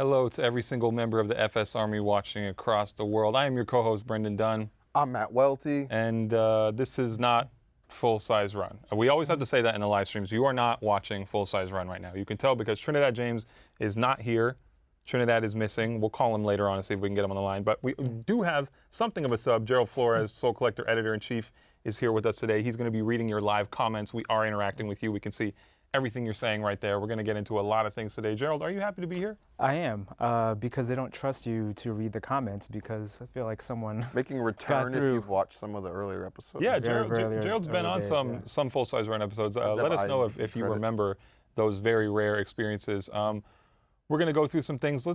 Hello to every single member of the FS Army watching across the world. I am your co-host, Brendan Dunn. I'm Matt Welty. And this is not Full Size Run. We always have to say that in the live streams. You are not watching Full Size Run right now. You can tell because Trinidad James is not here. Trinidad is missing. We'll call him later on and see if we can get him on the line. But we do have something of a sub. Gerald Flores, Soul Collector Editor-in-Chief, is here with us today. He's going to be reading your live comments. We are interacting with you. We can see everything you're saying right there. We're going to get into a lot of things today. Gerald, are you happy to be here? I am, because they don't trust you to read the comments because I feel like someone Making a return if you've watched some of the earlier episodes. Yeah, Gerald's been on some Full Size Run episodes. Let us know if you remember those very rare experiences. We're going to go through some things.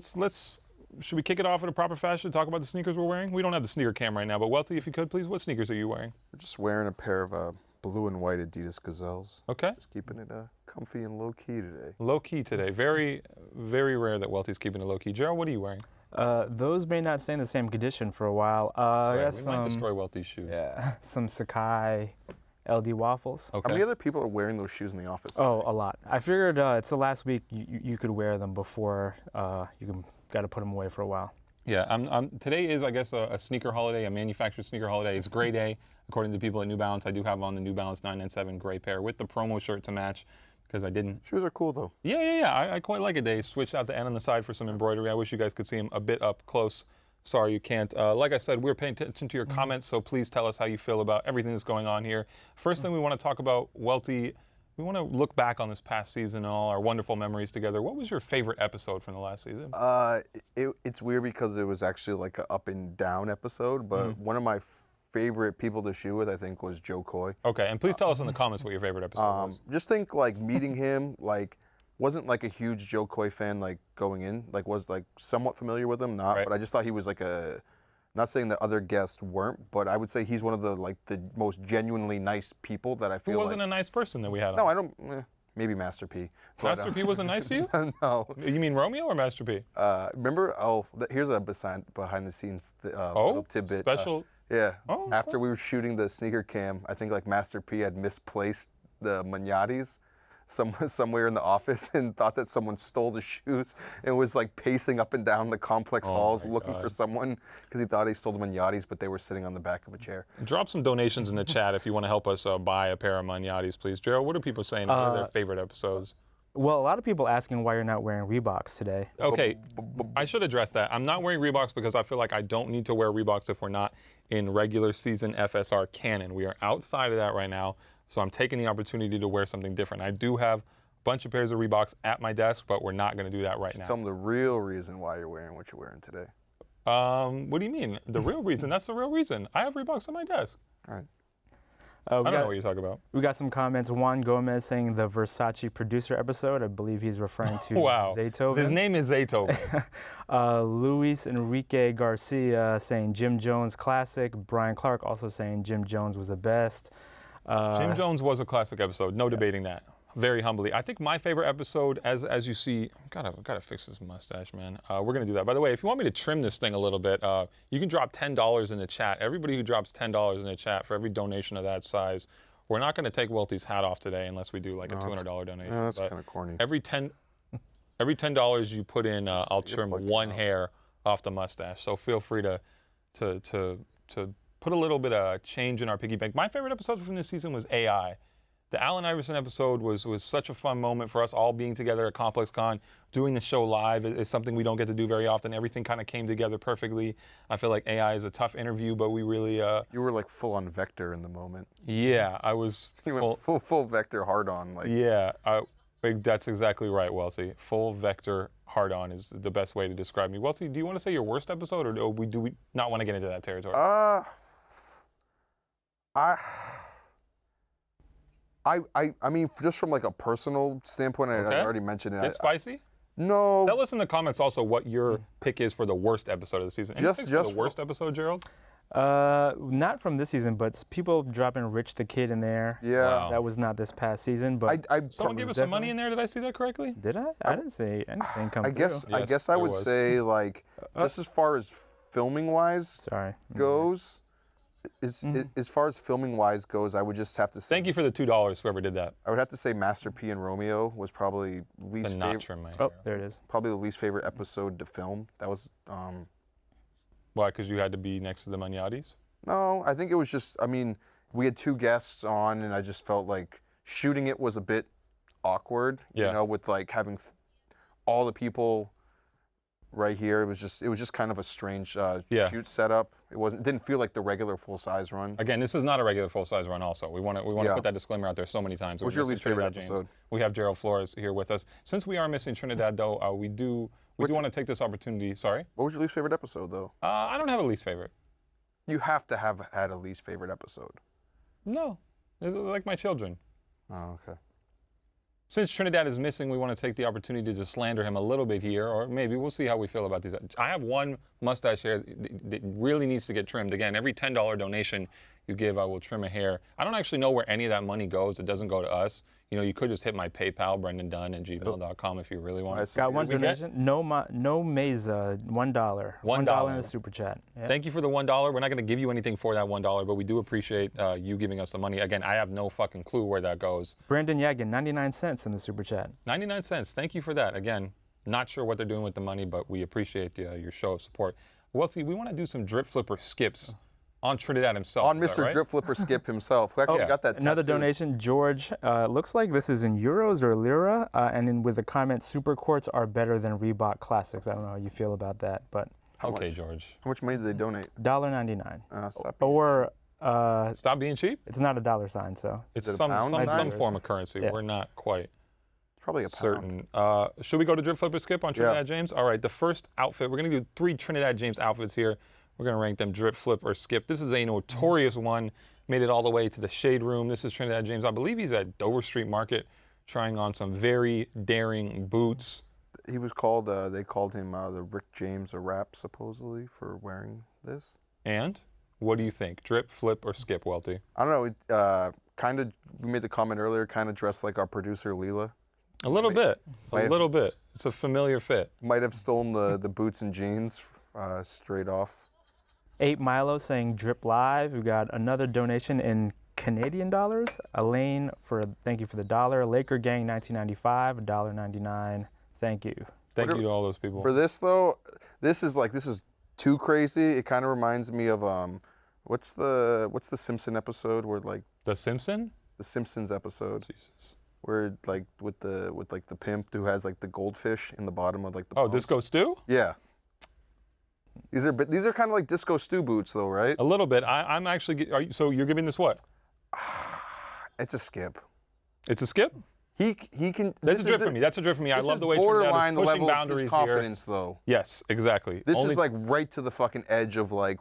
Should we kick it off in a proper fashion, talk about the sneakers we're wearing? We don't have the sneaker cam right now, but Welty, if you could, please, what sneakers are you wearing? We're just wearing a pair of blue and white Adidas Gazelles. Okay. Just keeping it comfy and low-key today. Low-key today. Very, very rare that Welty's keeping it low-key. Gerald, what are you wearing? Those may not stay in the same condition for a while. We might destroy Welty's shoes. Yeah, some Sakai LD waffles. Okay. How many other people are wearing those shoes in the office? Oh, a lot. I figured it's the last week you could wear them before got to put them away for a while. Yeah, today is, I guess, a sneaker holiday, a manufactured sneaker holiday. It's Gray Day, according to people at New Balance. I do have on the New Balance 997 gray pair with the promo shirt to match because I didn't. Shoes are cool, though. Yeah. I quite like it. They switched out the end on the side for some embroidery. I wish you guys could see them a bit up close. Sorry, you can't. Like I said, we're paying attention to your comments, so please tell us how you feel about everything that's going on here. First thing we want to talk about, Welty, we want to look back on this past season and all our wonderful memories together. What was your favorite episode from the last season? It's weird because it was actually like an up and down episode, but one of my favorite people to shoot with, I think, was Joe Coy. Okay, and please tell us in the comments what your favorite episode was. Just think, like, meeting him, like, wasn't like a huge Joe Coy fan, like, going in, like, was like somewhat familiar with him, but I just thought he was like not saying that other guests weren't, but I would say he's one of the most genuinely nice people that I feel. Who wasn't a nice person that we had on? No, I don't. Maybe Master P. Master P wasn't nice to you? No. You mean Romeo or Master P? Remember? here's a behind the scenes little tidbit. Special. Yeah. Oh, After we were shooting the sneaker cam, I think like Master P had misplaced the Manyatis somewhere in the office and thought that someone stole the shoes and was like pacing up and down the complex halls looking for someone because he thought he stole the Manyatis, but they were sitting on the back of a chair. Drop some donations in the chat if you want to help us buy a pair of Manyatis, please. Gerald, what are people saying? What are their favorite episodes? Well, a lot of people asking why you're not wearing Reeboks today. Okay, I should address that. I'm not wearing Reeboks because I feel like I don't need to wear Reeboks if we're not in regular season FSR canon. We are outside of that right now. So I'm taking the opportunity to wear something different. I do have a bunch of pairs of Reeboks at my desk, but we're not going to do that right now. Tell them the real reason why you're wearing what you're wearing today. What do you mean? The real reason? That's the real reason. I have Reeboks on my desk. All right. I don't know what you're talking about. We got some comments. Juan Gomez saying the Versace producer episode. I believe he's referring to Zaytoven. His name is Zaytoven. Luis Enrique Garcia saying Jim Jones classic. Brian Clark also saying Jim Jones was the best. Jim Jones was a classic episode, no debating that. Very humbly. I think my favorite episode, as you see, gotta fix this mustache, man. We're gonna do that. By the way, if you want me to trim this thing a little bit, you can drop $10 in the chat. Everybody who drops $10 in the chat for every donation of that size, we're not gonna take Welty's hat off today unless we do like a $200 donation. No, that's kind of corny. Every $10 you put in, I'll trim one hair off the mustache. So feel free to put a little bit of change in our piggy bank. My favorite episode from this season was AI. The Allen Iverson episode was such a fun moment for us all being together at Complex Con. Doing the show live is something we don't get to do very often. Everything kind of came together perfectly. I feel like AI is a tough interview, but we really... You were like full on Vector in the moment. Yeah, I was... You went full Vector hard on. Like. Yeah, that's exactly right, Welty. Full Vector hard on is the best way to describe me. Welty, do you want to say your worst episode, or do we not want to get into that territory? I mean, just from like a personal standpoint, I already mentioned it. Get spicy? No. Tell us in the comments also what your pick is for the worst episode of the season. Just the worst episode, Gerald? Not from this season, but people dropping Rich the Kid in there. Yeah. Wow. That was not this past season, but someone gave us some money in there. Did I see that correctly? Did I? I didn't see anything come through. I guess I would say, like, just as far as filming wise goes, As far as filming wise goes, I would just have to say. Thank you for the $2, whoever did that. I would have to say Master P and Romeo was probably least The not favorite. trim my Oh, hair. there it is. Probably the least favorite episode to film. That was. Why? Because you had to be next to the Manyatis? No, I think it was just. I mean, we had 2 guests on, and I just felt like shooting it was a bit awkward. Yeah. You know, with like having all the people right here. It was just kind of a strange shoot setup. It didn't feel like the regular full-size run. Again, this is not a regular full-size run also. We want to put that disclaimer out there so many times. What's We're your missing least favorite Trinidad James. episode? We have Gerald Flores here with us. Since we are missing Trinidad, though, we do want to take this opportunity. Sorry? What was your least favorite episode, though? I don't have a least favorite. You have to have had a least favorite episode. No. They're like my children. Oh, okay. Since Trinidad is missing, we want to take the opportunity to slander him a little bit here, or maybe we'll see how we feel about these. I have one mustache hair that really needs to get trimmed. Again, every $10 donation you give, I will trim a hair. I don't actually know where any of that money goes. It doesn't go to us. You know, you could just hit my PayPal, brendandunn@gmail.com if you really want. Got one donation. No Meza, $1. $1 in the super chat. Yeah. Thank you for the $1. We're not going to give you anything for that $1, but we do appreciate you giving us the money. Again, I have no fucking clue where that goes. Brandon Yagan, 99 cents in the super chat. 99 cents. Thank you for that. Again, not sure what they're doing with the money, but we appreciate your show of support. Welty, we want to do some drip flipper skips on Trinidad himself. On Mr. Right? Drip Flipper Skip himself, who actually got that Another tattooed. donation, George. Looks like this is in euros or lira, and then with the comment, super courts are better than Reebok Classics. I don't know how you feel about that, but. Okay, George. How much money did they donate? $1.99. Stop being Or Stop being cheap. it's not a dollar sign, so. It's it a some pound some sign? form of currency. Yeah. We're not quite probably a pound. certain. Should we go to drip flipper skip on Trinidad James? All right. The first outfit. We're gonna do 3 Trinidad James outfits here. We're going to rank them drip, flip, or skip. This is a notorious one. Made it all the way to the Shade Room. This is Trinidad James. I believe he's at Dover Street Market trying on some very daring boots. He was called, they called him the Rick James of rap, supposedly, for wearing this. And what do you think? Drip, flip, or skip, Welty? I don't know. Kind of, we made the comment earlier, kind of dressed like our producer, Leela. A little bit. A little bit. It's a familiar fit. Might have stolen the boots and jeans straight off. 8 Milo saying drip live. We got another donation in Canadian dollars. Elaine thank you for the $1. Laker Gang 1995, $1.99. Thank you. Thank you to all those people. For this though, this is too crazy. It kind of reminds me of what's the Simpson episode where like The Simpson? the Simpsons episode Jesus. where like with the pimp who has like the goldfish in the bottom of like the Oh, pumps. Disco Stew? Yeah. These are kind of like Disco Stew boots though, right? A little bit. I'm actually. So you're giving this what? It's a skip. It's a skip? He can. That's a drip for me. That's a drip for me. I This love is the way Trinidad borderline is the pushing level of boundaries his here. confidence though. Yes, exactly. This Only- is like right to the fucking edge of like,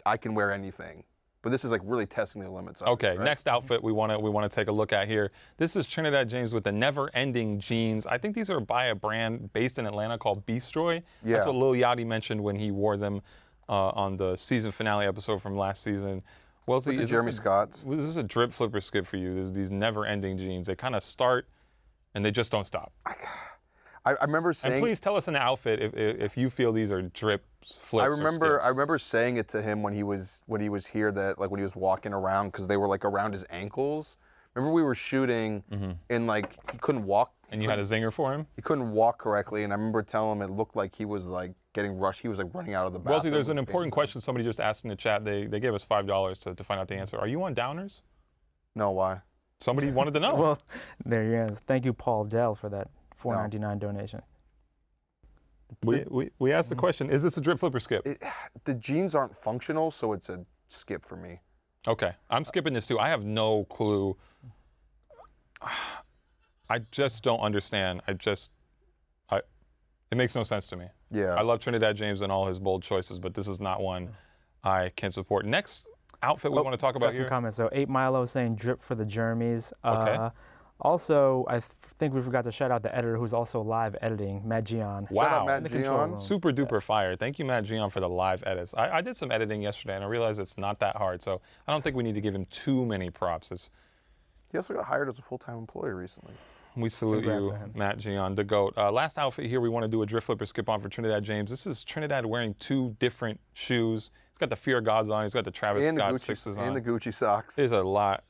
I can wear anything. But this is like really testing the limits. Of Okay, it, right? next outfit we want to take a look at here. This is Trinidad James with the never-ending jeans. I think these are by a brand based in Atlanta called Beastroy. Yeah. That's what Lil Yachty mentioned when he wore them on the season finale episode from last season. Well, With the Jeremy Scotts. This is a drip flipper skip for you. These never-ending jeans. They kind of start and they just don't stop. I remember saying. And please tell us in the outfit if you feel these are drip flips. I or remember skips. saying it to him when he was here, that like when he was walking around, because they were like around his ankles. Remember we were shooting and like he couldn't walk. And you had a zinger for him? He couldn't walk correctly, and I remember telling him it looked like he was like getting rushed. He was like running out of the bathroom. Welty, there's an with important pants question somebody just asked in the chat. They gave us $5 to find out the answer. Are you on Downers? on. No, why? Somebody wanted to know. Well, there you go. Thank you, Paul Dell, for that $4.99 donation. We asked the question, is this a drip flip or skip? The jeans aren't functional, so it's a skip for me. Okay, I'm skipping this too. I have no clue. I just don't understand. It makes no sense to me. Yeah. I love Trinidad James and all his bold choices, but this is not one I can support. Next outfit we want to talk about got some here. comments. So 8 Milo saying drip for the Jeremys. Okay. Also, I think we forgot to shout out the editor who's also live editing, Matt Gian. Wow. Shout out Matt In the control Gian. room. Super duper fire. Thank you, Matt Gian, for the live edits. I did some editing yesterday, and I realized it's not that hard, so I don't think we need to give him too many props. He also got hired as a full-time employee recently. We salute Congrats you, to him. Matt Gian, the GOAT. Last outfit here, we want to do a drift flip or skip on for Trinidad James. This is Trinidad wearing 2 different shoes. He's got the Fear Gods on. He's got the Travis And the Scott Gucci 6s on. and the Gucci socks. There's a lot.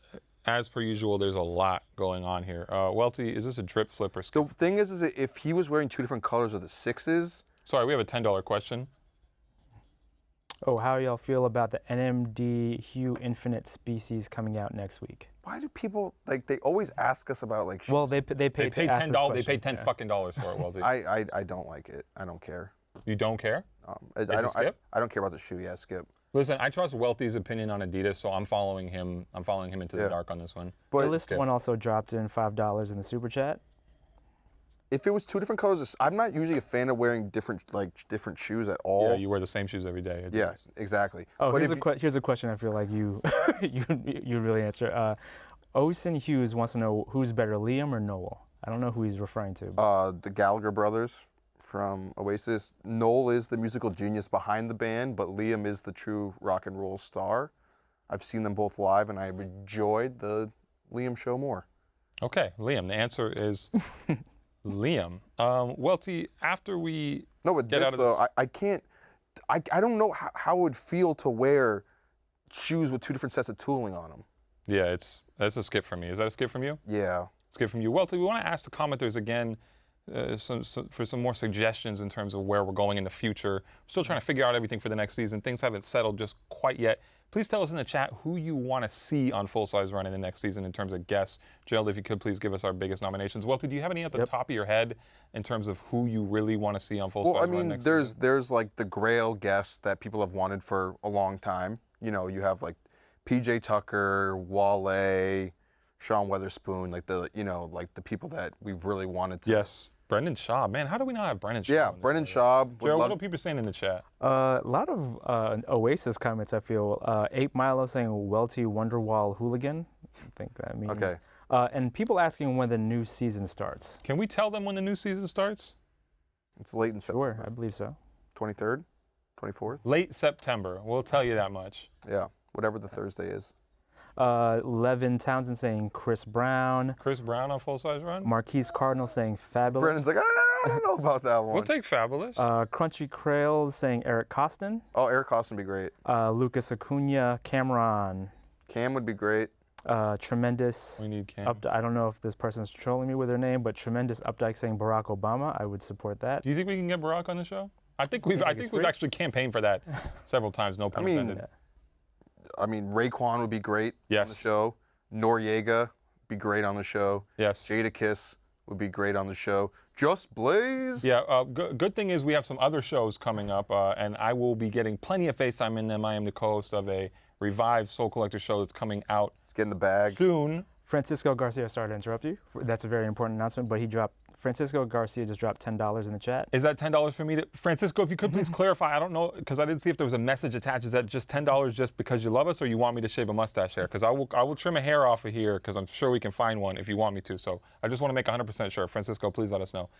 As per usual, there's a lot going on here. Welty, is this a drip flip or skip? The thing is that if he was wearing 2 different colors of the 6s, Sorry, we have a $10 question. Oh, how y'all feel about the NMD Hue Infinite Species coming out next week? why do people like? They always ask us about like. Well, they paid They paid to ask this $10. They question, paid $10 yeah. fucking dollars for it, Welty. I don't like it. I don't care. You don't care? I it don't. Skip? I don't care about the shoe. Yeah, Skip. Listen, I trust Welty's opinion on Adidas, so I'm following him. I'm following him into the Yeah. dark on this one. But The list Skip. one also dropped in $5 in the super chat. if it was 2 different colors, I'm not usually a fan of wearing different shoes at all. Yeah, you wear the same shoes every day. Yeah, exactly. Oh, but here's a question I feel like you you really answer. Osen Hughes wants to know who's better, Liam or Noel? I don't know who he's referring to. the Gallagher brothers from Oasis. Noel is the musical genius behind the band, but Liam is the true rock and roll star. I've seen them both live, and I enjoyed the Liam show more. Okay, Liam. The answer is Liam. Welty, after we No, but Get this out of though, I can't. I don't know how it would feel to wear shoes with 2 different sets of tooling on them. yeah, that's a skip from me. Is that a skip from you? Yeah. Skip from you. Welty, we want to ask the commenters again for some more suggestions in terms of where we're going in the future. We're still trying to figure out everything for the next season. Things haven't settled just quite yet. Please tell us in the chat who you want to see on Full Size Run in the next season in terms of guests. Gerald, if you could please give us our biggest nominations. Welty, do you have any at the top of your head in terms of who you really want to see on Full Well, Size I Run mean, next there's season? there's like the Grail guests that people have wanted for a long time. You know, you have like PJ Tucker, Wale, Sean Weatherspoon, like the people that we've really wanted to. Yes. Brendan Schaub. Man, how do we not have Brendan Schaub? Yeah, on this Brendan list? Schaub. would Gerald, love- what are people saying in the chat? A lot of Oasis comments, I feel. 8 Milo saying Welty Wonderwall Hooligan. I think that means. Okay. And people asking when the new season starts. Can we tell them when the new season starts? It's late in Sure, September. I believe so. 23rd, 24th. Late September. We'll tell you that much. Yeah, whatever the Thursday is. Levin Townsend saying Chris Brown. Chris Brown on Full Size Run? Marquise Cardinal saying Fabulous. Brennan's like, I don't know about that one. We'll take Fabulous. Crunchy Krails saying Eric Costin. Oh, Eric Costin would be great. Lucas Acuna, Cameron. Cam would be great. Tremendous. we need Cam. I don't know if this person's trolling me with their name, but Tremendous Updike saying Barack Obama. I would support that. Do you think we can get Barack on the show? I think we've like it's free. actually campaigned for that several times. No pun intended. I mean, Raekwon would be great on the Yes. show. Noriega would be great on the show. Yes. Jadakiss would be great on the show. Just Blaze. Yeah. Good thing is we have some other shows coming up, and I will be getting plenty of FaceTime in them. I am the co-host of a revived Soul Collector show that's coming out Let's get in the bag. soon. Francisco Garcia, sorry to interrupt you. That's a very important announcement, but Francisco Garcia just dropped $10 in the chat. Is that $10 for me? Francisco, if you could please clarify. I don't know, because I didn't see if there was a message attached. Is that just $10 just because you love us, or you want me to shave a mustache hair? Because I will trim a hair off of here, because I'm sure we can find one if you want me to. So I just want to make 100% sure. Francisco, please let us know.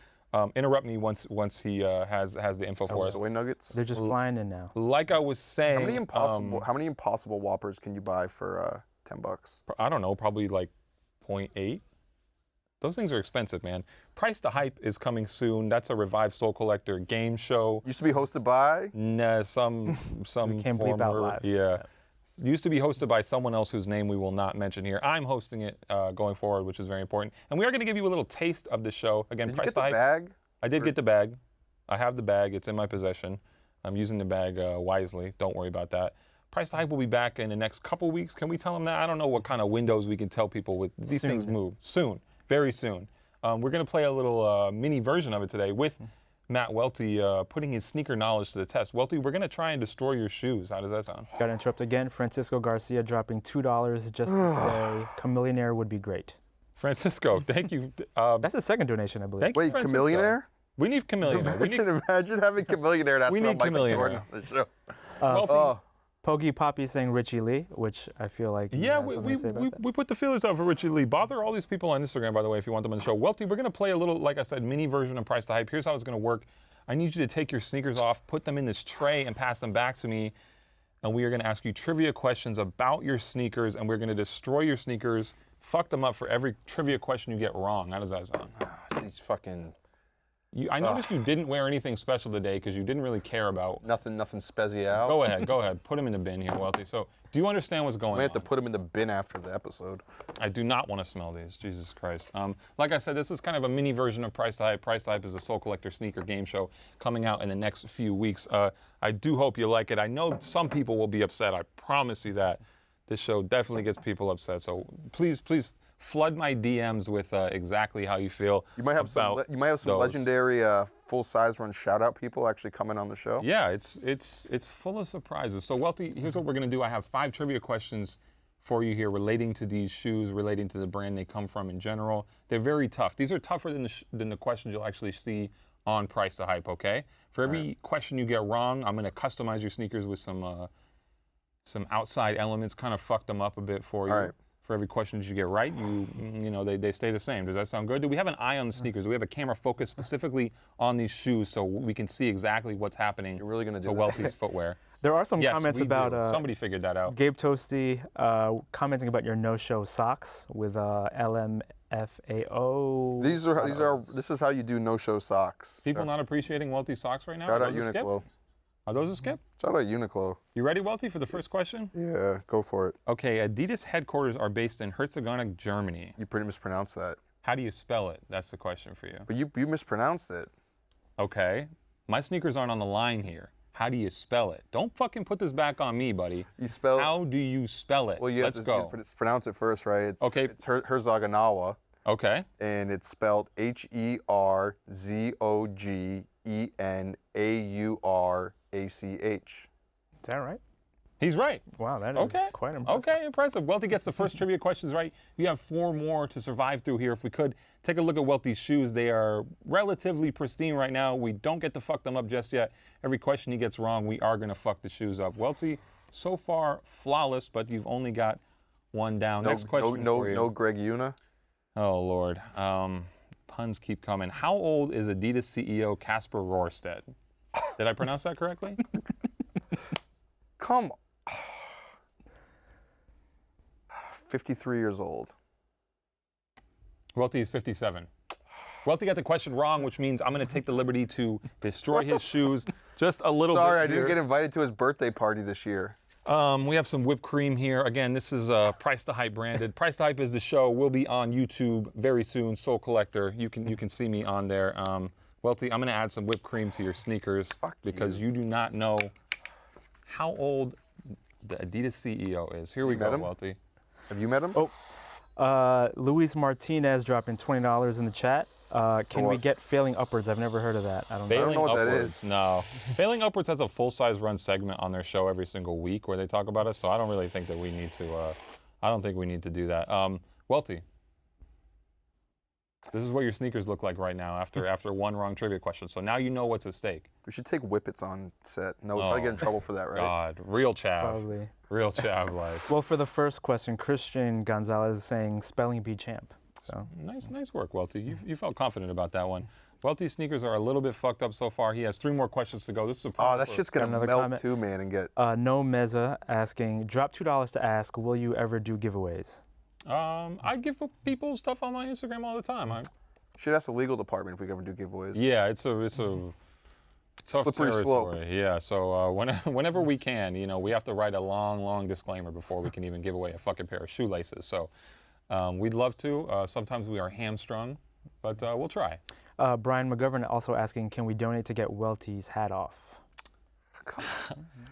Interrupt me once he has the info for us. Soy nuggets. They're just flying in now. Like I was saying, How many impossible Whoppers can you buy for $10? I don't know, probably like 0.8. Those things are expensive, man. Price to Hype is coming soon. That's a revived Soul Collector game show. Used to be hosted by. Nah, some We can't bleep out former, live. yeah. Used to be hosted by someone else whose name we will not mention here. I'm hosting it going forward, which is very important. And we are going to give you a little taste of the show. Again, Did you Price get to the Hype. bag? I did get the bag. I have the bag. It's in my possession. I'm using the bag wisely. Don't worry about that. Price to Hype will be back in the next couple weeks. Can we tell them that? I don't know what kind of windows we can tell people with. These things move soon, very soon. We're going to play a little mini version of it today with Matt Welty putting his sneaker knowledge to the test. Welty, we're going to try and destroy your shoes. How does that sound? Got to interrupt again. Francisco Garcia dropping $2 just to say Chameleonaire would be great. Francisco, thank you. That's the second donation, I believe. Thank you, Wait, Francisco. Chameleonaire? We need Chameleonaire. Imagine having Chameleonaire. That's We what need Michael Chameleonaire. Jordan on the show. Welty, Oh, Pogi Poppy saying Richie Lee, which I feel like you yeah, have something to say about that. we put the feelers out for Richie Lee. Bother all these people on Instagram, by the way, if you want them on the show. Welty, we're going to play a little, like I said, mini version of Price to Hype. Here's how it's going to work. I need you to take your sneakers off, put them in this tray, and pass them back to me. And we are going to ask you trivia questions about your sneakers, and we're going to destroy your sneakers fuck them up for every trivia question you get wrong. How does that sound? These fucking I noticed you didn't wear anything special today because you didn't really care about. nothing special. Go ahead. Put them in the bin here, Welty. So, do you understand what's going on? We have to put them in the bin after the episode. I do not want to smell these. Jesus Christ. Like I said, this is kind of a mini version of Price to Hype. Price to Hype is a Soul Collector sneaker game show coming out in the next few weeks. I do hope you like it. I know some people will be upset. I promise you that. This show definitely gets people upset. So please flood my DMs with exactly how you feel. You might have some legendary full-size run shout-out people actually coming on the show. Yeah, it's full of surprises. So Welty, here's what we're gonna do. I have 5 trivia questions for you here relating to these shoes, relating to the brand they come from in general. They're very tough. These are tougher than the questions you'll actually see on Price to Hype. Okay. For every question you get wrong, I'm gonna customize your sneakers with some outside elements, kind of fuck them up a bit for you. All right. For every question you get right, they stay the same. Does that sound good? Do we have an eye on the sneakers? Do we have a camera focused specifically on these shoes so we can see exactly what's happening? You're really gonna do to that? Welty's footwear? There are some Yes, comments we about do. Somebody figured that out. Gabe Toasty commenting about your no-show socks with LMFAO. This is how you do no-show socks. People not appreciating Welty's socks right now? Shout Are out those a skip? Uniqlo. Are those a skip? Shout out Uniqlo. You ready, Welty, for the first question? Yeah, go for it. Okay, Adidas headquarters are based in Herzegovina, Germany. You pretty mispronounced that. How do you spell it? That's the question for you. But you mispronounced it. Okay, my sneakers aren't on the line here. How do you spell it? Don't fucking put this back on me, buddy. You spell. How do you spell it? Well, you Let's have go. to pronounce it first, right? It's Herzegovina, Okay. and it's spelled HERZOGENAURACH. Is that right? He's right. Wow, that is Okay. quite impressive. Okay, impressive. Welty gets the first trivia questions right. You have 4 more to survive through here. If we could take a look at Welty's shoes, they are relatively pristine right now. We don't get to fuck them up just yet. Every question he gets wrong, we are going to fuck the shoes up. Welty, so far flawless, but you've only got 1 down. Next question for you. No Greg Una. Oh Lord, puns keep coming. How old is Adidas CEO Casper Rohrstedt? Did I pronounce that correctly? Come. 53 years old. Welty is 57. Welty got the question wrong, which means I'm going to take the liberty to destroy his shoes just a little bit. Sorry, I didn't get invited to his birthday party this year. We have some whipped cream here. Again, this is Price to Hype branded. Price to Hype is the show. We'll be on YouTube very soon. Soul Collector. You can see me on there. Welty, I'm going to add some whipped cream to your sneakers because you do not know how old the Adidas CEO is. Here we go, Welty. Have you met him? Oh, Luis Martinez dropping $20 in the chat. Can we get Failing Upwards? I've never heard of that. I don't know what that is. No. Failing Upwards has a full-size run segment on their show every single week where they talk about us, so I don't really think that we need to, I don't think we need to do that. Welty, this is what your sneakers look like right now after 1 wrong trivia question. So now you know what's at stake. We should take whippets on set. No, we'll probably get in trouble for that, right? God, real chav. Probably. Real chav life. Well, for the first question, Christian Gonzalez is saying spelling bee champ. So nice work, Welty. You felt confident about that one. Welty's sneakers are a little bit fucked up so far. He has 3 more questions to go. This is a Oh, that shit's gonna melt comment. too, man, and get. No Meza asking, drop $2 to ask, will you ever do giveaways? I give people stuff on my Instagram all the time. Should ask the legal department if we ever do giveaways. Yeah, it's a tough slippery slope. Yeah, so whenever we can, we have to write a long disclaimer before we can even give away a fucking pair of shoelaces. So we'd love to. Sometimes we are hamstrung, but we'll try. Brian McGovern also asking, can we donate to get Welty's hat off?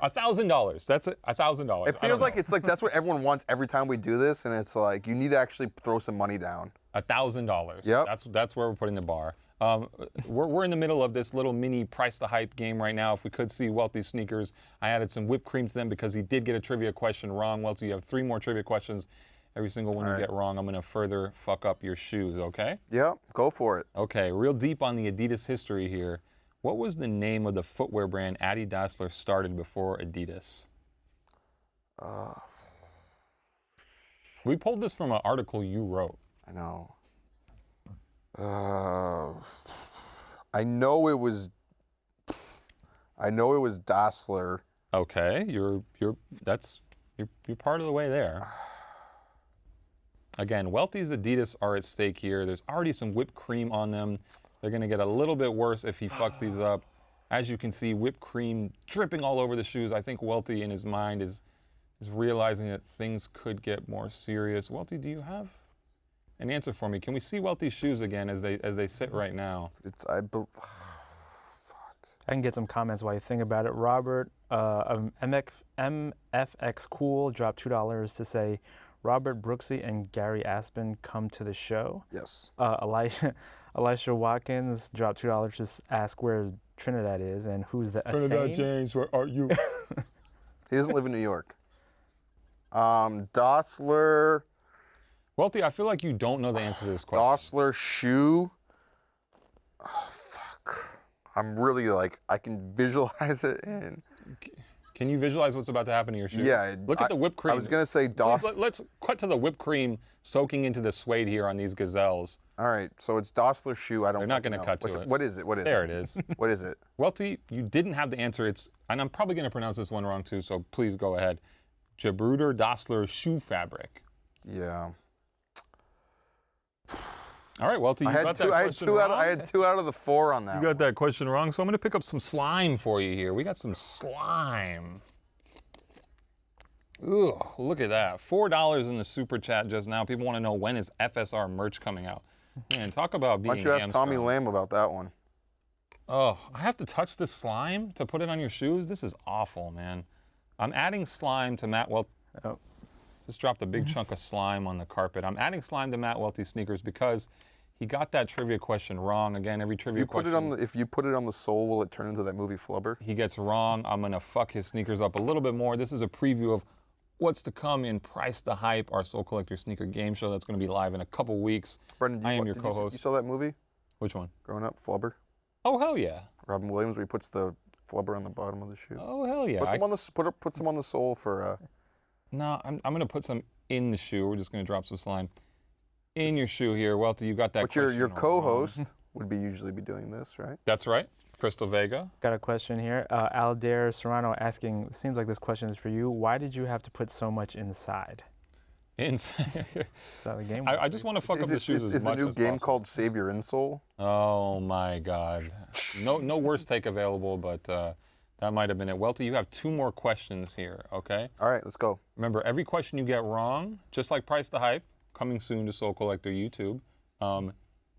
$1,000. That's it. $1,000. It feels like it's like that's what everyone wants every time we do this, and it's like you need to actually throw some money down. $1,000. Yep. That's where we're putting the bar. We're in the middle of this little mini Price to Hype game right now. If we could see Welty's sneakers, I added some whipped cream to them because he did get a trivia question wrong. Welty, you have 3 more trivia questions. Every single one you get wrong, I'm going to further fuck up your shoes, okay? Yeah, go for it. Okay, real deep on the Adidas history here. What was the name of the footwear brand Adidas started before Adidas? We pulled this from an article you wrote. I know. I know it was Dassler. Okay, you're part of the way there. Again, Welty's Adidas are at stake here. There's already some whipped cream on them. They're going to get a little bit worse if he fucks these up. As you can see, whipped cream dripping all over the shoes. I think Welty in his mind is realizing that things could get more serious. Welty, do you have an answer for me? Can we see Welty's shoes again as they sit right now? Fuck. I can get some comments while you think about it. Robert MFX Cool dropped $2 to say, Robert Brooksy and Gary Aspen come to the show. Yes. Elisha Watkins dropped $2 to ask where Trinidad is and who's the Trinidad Asane. James, where are you? He doesn't live in New York. Dossler. Welty, I feel like you don't know the answer to this question. Dossler shoe. Oh, fuck. I'm really like, I can visualize it and. Can you visualize what's about to happen to your shoes? Yeah. Look at the whipped cream. I was going to say Dossler. Let's cut to the whipped cream soaking into the suede here on these gazelles. All right, so it's Dossler shoe. I don't. They're not going to know. cut to it. What is it? What is there it? There it is. What is it? Welty, you didn't have the answer. And I'm probably going to pronounce this one wrong too, so please go ahead. Jabruder Dossler shoe fabric. Yeah. All right, Welty, you got that question wrong. I had 2 out of the 4 on that. You got that question wrong, so I'm going to pick up some slime for you here. We got some slime. Ugh, look at that. $4 in the super chat just now. People want to know, when is FSR merch coming out? Man, talk about being Why don't you ask hamstrung. Tommy Lamb about that one? Oh, I have to touch this slime to put it on your shoes? This is awful, man. I'm adding slime to Matt Welty. Oh, just dropped a big chunk of slime on the carpet. I'm adding slime to Matt Welty's sneakers because he got that trivia question wrong. Again, every trivia question. If you put it on the sole, will it turn into that movie Flubber? He gets wrong. I'm going to fuck his sneakers up a little bit more. This is a preview of what's to come in Price the Hype, our Soul Collector sneaker game show that's going to be live in a couple weeks. Brendan, I am your co-host. You saw that movie? Which one? Growing Up, Flubber. Oh, hell yeah. Robin Williams, where he puts the flubber on the bottom of the shoe. Oh, hell yeah. Put some on the sole for... No, I'm going to put some in the shoe. We're just going to drop some slime in your shoe here. Welty, you got that But question your wrong. co-host would usually be doing this, right? That's right. Crystal Vega. Got a question here. Aldair Serrano asking, seems like this question is for you. Why did you have to put so much inside? Inside. So the game. I just want to fuck up the shoes as much as possible. Is the new game possible. called Save Your Insole? Oh my God. No worse take available, but that might have been it. Welty, you have 2 more questions here, okay? All right, let's go. Remember, every question you get wrong, just like Price the Hype, coming soon to Soul Collector YouTube,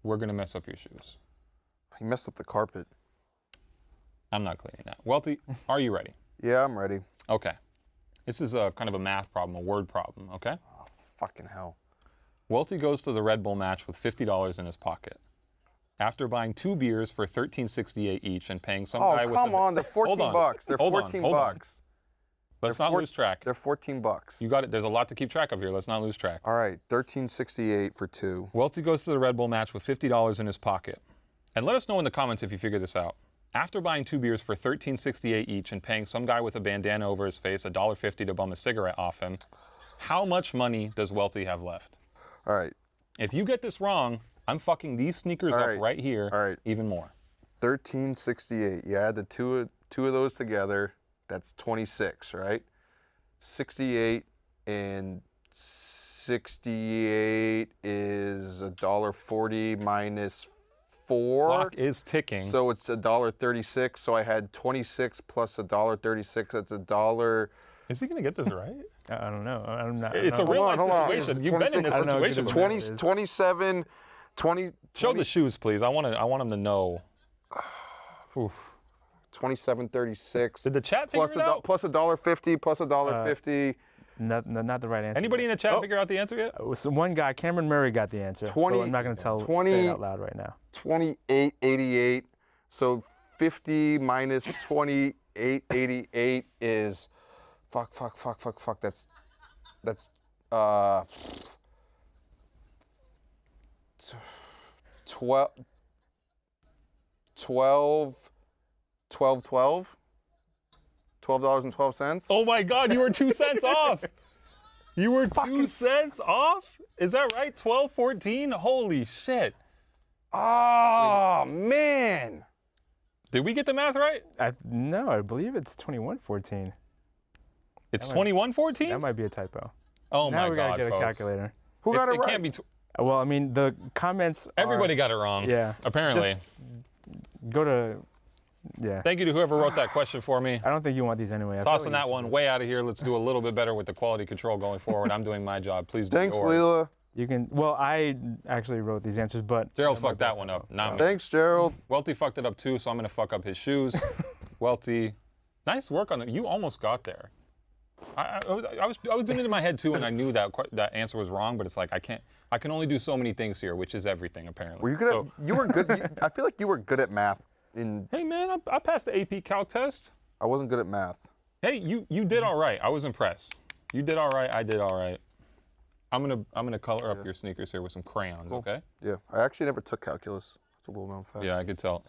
we're going to mess up your shoes. He messed up the carpet. I'm not cleaning that. Welty, are you ready? Yeah, I'm ready. Okay. This is a kind of a math problem, a word problem, okay? Oh, fucking hell. Welty goes to the Red Bull match with $50 in his pocket. After buying 2 beers for $13.68 each and paying some guy with... Oh, come on. They're 14 bucks. They're 14 bucks. Let's not lose track. They're 14 bucks. You got it. There's a lot to keep track of here. Let's not lose track. All right, $13.68 for 2. Welty goes to the Red Bull match with $50 in his pocket. And let us know in the comments if you figure this out. After buying 2 beers for $13.68 each and paying some guy with a bandana over his face $1.50 to bum a cigarette off him, how much money does Welty have left? All right. If you get this wrong, I'm fucking these sneakers up right here even more. $13.68. You add the two of those together, that's 26, right? 68 and 68 is $1.40 minus 4. Clock is ticking. So it's $1.36. So I had 26 plus $1.36. That's $1. Is he gonna get this right? I don't know. I'm not. It's a real life situation. You've been in this situation. 27, 20. Show the shoes, please. I want him to know. 27.36. Did the chat figure it out? Plus $1.50. Plus $1.50. Not the right answer. Anybody in the chat figure out the answer yet? So one guy, Cameron Murray, got the answer. 20. So I'm not going to say it out loud right now. 28.88. So 50 minus 28.88 is fuck. That's 12.12. Oh my God, you were 2 cents off. You were 2 cents off? Is that right? 12.14? Holy shit. Oh, man. Did we get the math right? No, I believe it's 21.14. It's 21.14? That might be a typo. Oh my God, Now we got to get folks. a calculator. Who got it It right? can't be. Well, I mean, the comments. Everybody got it wrong. Yeah. Apparently. Go to. Yeah. Thank you to whoever wrote that question for me. I don't think you want these anyway. I feel Tossing like that you one should way out of here. Let's do a little bit better with the quality control going forward. I'm doing my job. Please do Thanks, yours. Leela. You can. Well, I actually wrote these answers, but. Gerald fucked that one up, not me. Thanks, Gerald. Welty fucked it up too, so I'm gonna fuck up his shoes. Welty, nice work on it. You almost got there. I was doing it in my head too, and I knew that answer was wrong, but it's like I can only do so many things here, which is everything apparently. Were you good? You were good. I feel like you were good at math. Hey man, I passed the AP Calc test. I wasn't good at math. Hey, you did all right. I was impressed. You did all right. I did all right. I'm gonna color up your sneakers here with some crayons. Cool. Okay. Yeah, I actually never took calculus. It's a little known fact. Yeah, I could tell.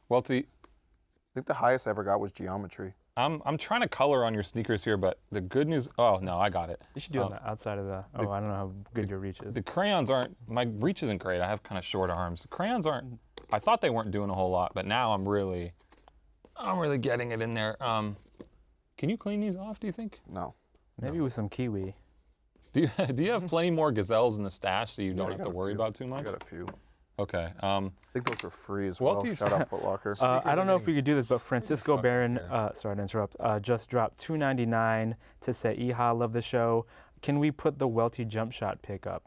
Welty, I think the highest I ever got was geometry. I'm trying to color on your sneakers here, but the good news. Oh no, I got it. You should do it on the outside of the. Oh, I don't know how good your reach is. The crayons aren't. My reach isn't great. I have kind of short arms. The crayons aren't. I thought they weren't doing a whole lot, but now I'm really getting it in there. Can you clean these off? Do you think? No. Maybe with some kiwi. Do you have plenty more gazelles in the stash so you don't I have got to a worry few. about too much? I got a few. Okay. I think those are free as well. Welty's- Shout out Foot Locker. I don't know if we could do this, but Francisco fuck Barron, here. sorry to interrupt, just dropped $2.99 to say, "Iha, love the show. Can we put the Welty jump shot pick up?"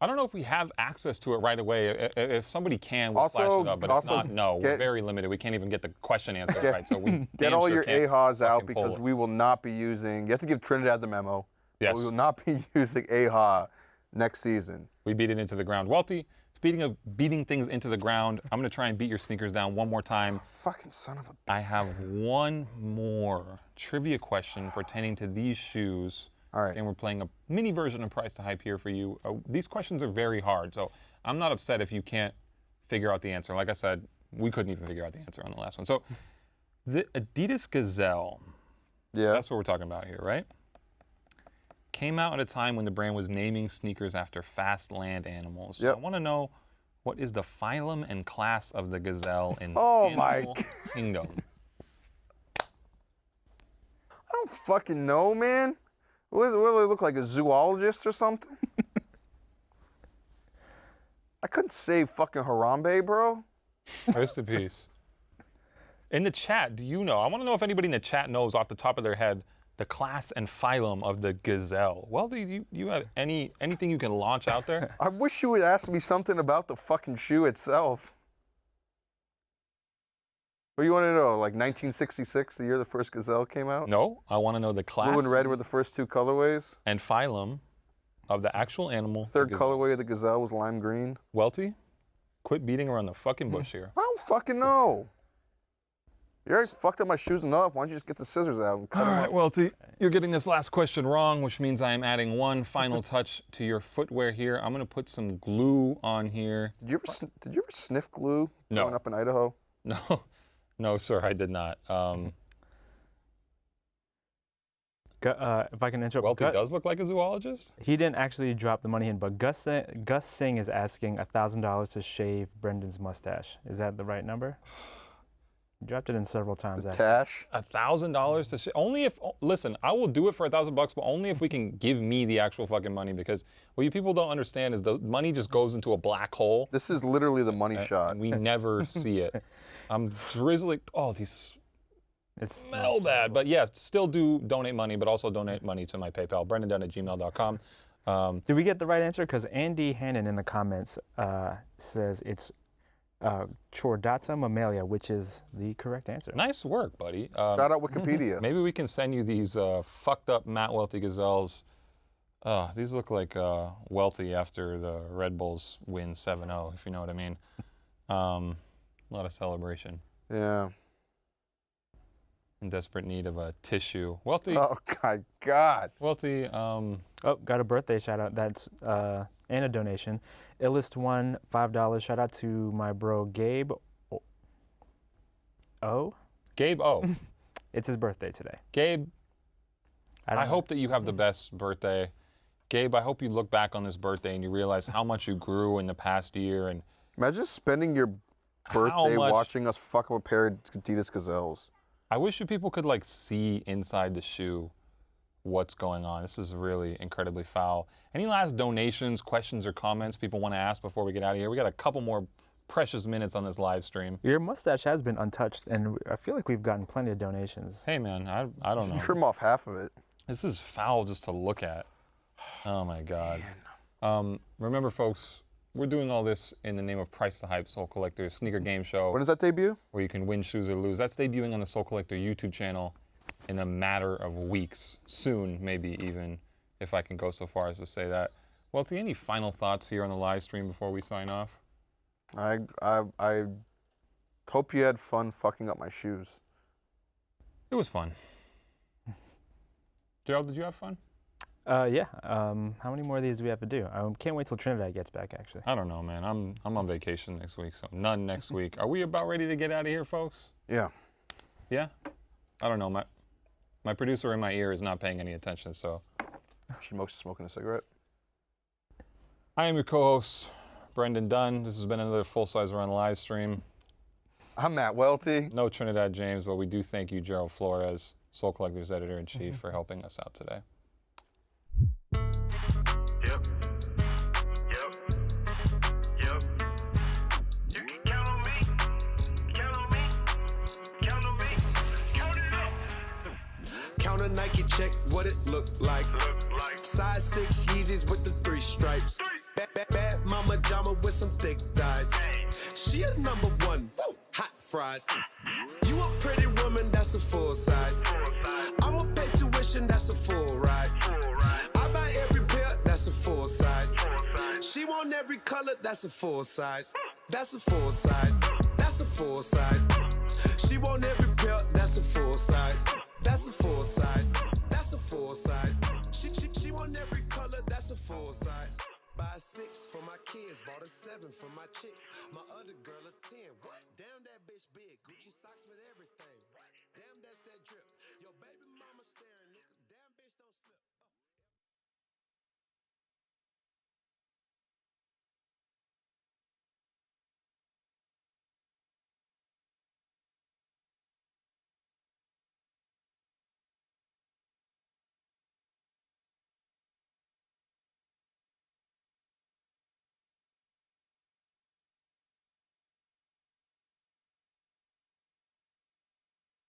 I don't know if we have access to it right away. If somebody can, we'll Also- flash it up. But if also not, no, we're get- very limited. We can't even get the question answered right. So we Get damn all sure your can't AHAs out fucking pull because it. we will not be using. You have to give Trinidad the memo. Yes. We will not be using AHA next season. We beat it into the ground. Welty, speaking of beating things into the ground, I'm going to try and beat your sneakers down one more time. Fucking son of a. I have one more trivia question pertaining to these shoes. All right. And we're playing a mini version of Price to Hype here for you. These questions are very hard, so I'm not upset if you can't figure out the answer. Like I said, we couldn't even figure out the answer on the last one. So the Adidas Gazelle, Yeah. that's what we're talking about here, right? Came out at a time when the brand was naming sneakers after fast land animals. So Yep. I want to know, what is the phylum and class of the gazelle in Oh the my animal kingdom? I don't fucking know, man. What do I look like, a zoologist or something? I couldn't say fucking Harambe, bro. Rest in peace. In the chat, do you know? I want to know if anybody in the chat knows off the top of their head the class and phylum of the gazelle. Well, do you have anything you can launch out there? I wish you would ask me something about the fucking shoe itself. What do you want to know? Like 1966, the year the first Gazelle came out? No, I want to know the class Blue and red were the first two colorways. and phylum of the actual animal. the Third gazelle. colorway of the Gazelle was lime green. Welty, quit beating around the fucking bush here. I don't fucking know. You already fucked up my shoes enough. Why don't you just get the scissors out and cut All them right, up? Welty, you're getting this last question wrong, which means I am adding one final touch to your footwear here. I'm going to put some glue on here. Did you ever sniff glue No. growing up in Idaho? No, sir, I did not. If I can interrupt, Welty does look like a zoologist. he didn't actually drop the money in, but Gus Singh is asking $1,000 to shave Brendan's mustache. Is that the right number? You dropped it in several times. The actually. Tash? $1,000 to only if listen, I will do it for $1,000, but only if we can give me the actual fucking money, because what you people don't understand is the money just goes into a black hole This is literally the money shot. and we never see it. I'm drizzling. Oh, these It's smell bad, but yeah, still do donate money, but also donate money to my PayPal, brendandunn@gmail.com. Did we get the right answer? Because Andy Hannon in the comments says it's Chordata mammalia, which is the correct answer. Nice work, buddy. Shout out Wikipedia. Maybe we can send you these fucked up Matt Welty gazelles. These look like Welty after the Red Bulls win 7-0, if you know what I mean. A lot of celebration. Yeah. In desperate need of a tissue. Welty, Oh my God. Welty, Oh, got a birthday shout out. That's and a donation. Illist1, $5. Shout out to my bro Gabe. Oh, Gabe, it's his birthday today. Gabe, don't I know. hope that you have the best birthday. Gabe, I hope you look back on this birthday and you realize how much you grew in the past year and Imagine spending your how birthday much. watching us fuck up a pair of Adidas Gazelles. I wish you people could like see inside the shoe what's going on. This is really incredibly foul. Any last donations, questions, or comments people want to ask before we get out of here? We got a couple more precious minutes on this live stream. Your mustache has been untouched, and I feel like we've gotten plenty of donations. Hey man, I don't know. Trim off half of it. This is foul just to look at. Oh my God. Remember folks, we're doing all this in the name of Price the Hype Soul Collector sneaker game show. When does that debut? Where you can win shoes or lose. That's debuting on the Soul Collector YouTube channel in a matter of weeks. Soon, maybe even, if I can go so far as to say that. Welty, any final thoughts here on the live stream before we sign off? I hope you had fun fucking up my shoes. It was fun. Gerald, did you have fun? Yeah. How many more of these do we have to do? I can't wait till Trinidad gets back, actually. I don't know, man. I'm on vacation next week, so none next week. Are we about ready to get out of here, folks? Yeah. Yeah? I don't know. My producer in my ear is not paying any attention, so. She smoking a cigarette. I am your co-host, Brendan Dunn. This has been another full-size run live stream. I'm Matt Welty. No Trinidad James, but we do thank you, Gerald Flores, Soul Collector's Editor-in-Chief, for helping us out today. Count a Nike, check what it look like. Size 6 Yeezys with the 3 stripes. Bad mama jama with some thick thighs. She a number 1, woo, hot fries. You a pretty woman, that's a full size. I'ma pay tuition, that's a full ride. I buy every pair, that's a full size. She want every color, that's a full size. That's a full size. That's a full size. She want every pair, that's a full size. That's a full size. That's a full size. She want every color, that's a full size. Buy a 6 for my kids, bought a 7 for my chick. My other girl a 10. What? Damn, that bitch big. Gucci socks with everything.